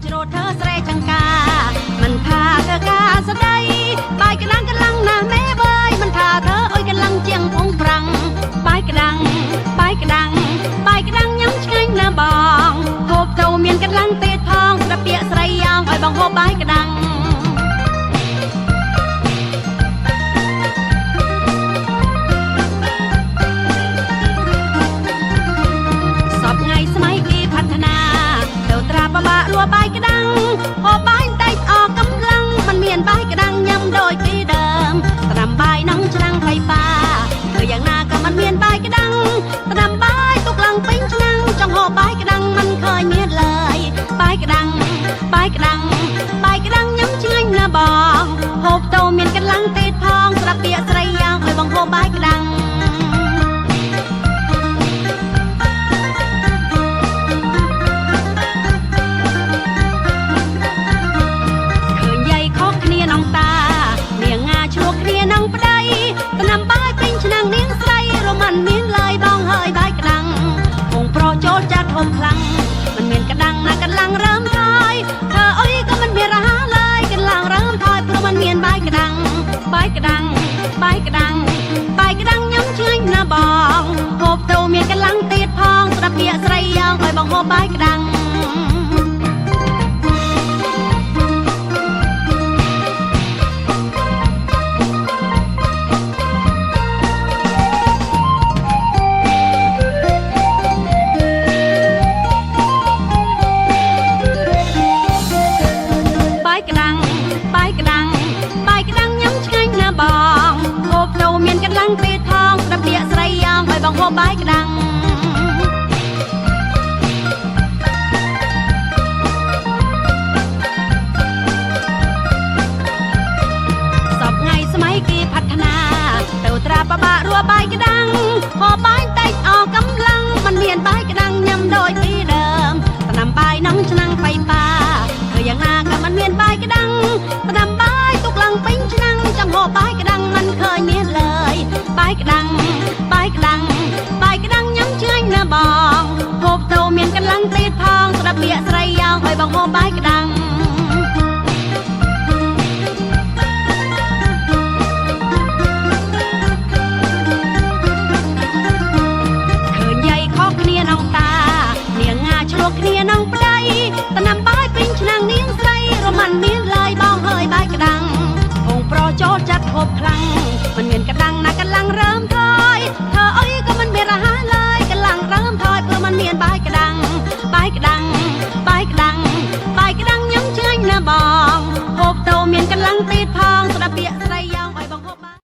ជ្រោតធ្វើស្រែចង្កាមិនថាធ្វើការស្ដីបាយក្តាំងកលាំងណាស់មេបើយមិនថាធ្វើអុយកលាំងជាងពងប្រាំងបាយក្តាំងញ៉ាំឆ្ងាញ់ណាស់បងហូបទៅមានកលាំងទៀតផងស្ដាប់ពាក្យស្រីយ៉ាងឲ្យបងហូបបាយក្តាំងសពថ្ងៃស្មៃគេផាត់ណាទៅត្រាបបាក់លួបាយក្តាំងហូបបាយតែអស់កម្លាំងមិនមានបាយក្តាំងញ៉ាំដូចពីដើមត្រាំបាយនឹងឆ្នាំងថៃប៉ាធ្វើយ៉ាងណាក៏មិនមានបាយក្តាំងត្រាំបាយទុកឡើងពេញឆ្នាំងចង់ហូបបាយក្តាំងមិនឃើញមានឡើយបាយក្តាំងញ៉ាំឆ្ងាញ់ណាស់បងហូបទៅមានកលាំងទៀតផងស្ដាប់ពាក្យស្រីយ៉ាងឲ្យបងហូបបាយក្តាំងมันមានឡើយបងហើយបាយក្តាំងពងប្រុសចូលចាត់ហូបខ្លាំងមិនមានកដាំងណាកន្លងរើមថយធ្វើអុយក៏មិនមានរហ័សឡើយកន្លងរើមថយព្រោះมันមានបាយក្តាំងញ៉ាំឆ្ងាញ់ណាស់បងហូបទៅមានកន្លងទៀតផងស្ដាប់ពាក្យស្រីយ៉ាងឲ្យបងហូបបាយក្តាំងទៀតផងស្ដាប់ពាក្យស្រីយ៉ាងឲ្យបងហូបបាយក្តាំងសពថ្ងៃស្មៃគេផាត់ណាទៅត្រាបបាក់រួបាយក្តាំងហូបបាយតែអស់កម្លាំងមិនមានបាយក្តាំងញ៉ាំដូចពីដើមត្រាំបាយនឹងឆ្នាំងបៃប៉ាធ្វើយ៉ាងណាក៏មិនមានបាយក្តាំងត្រាំបាយទុកឡើងពេញឆ្នាំងចង់ហូបបាយក្តាំងមិនឃើញមានឡើយបាយក្តាំងញ៉ាំឆ្ងាញ់ណាស់បងហូបទៅមានកន្លងទៀតផងស្ដាប់ពាក្យស្រីយ៉ាងឲ្យបងហូប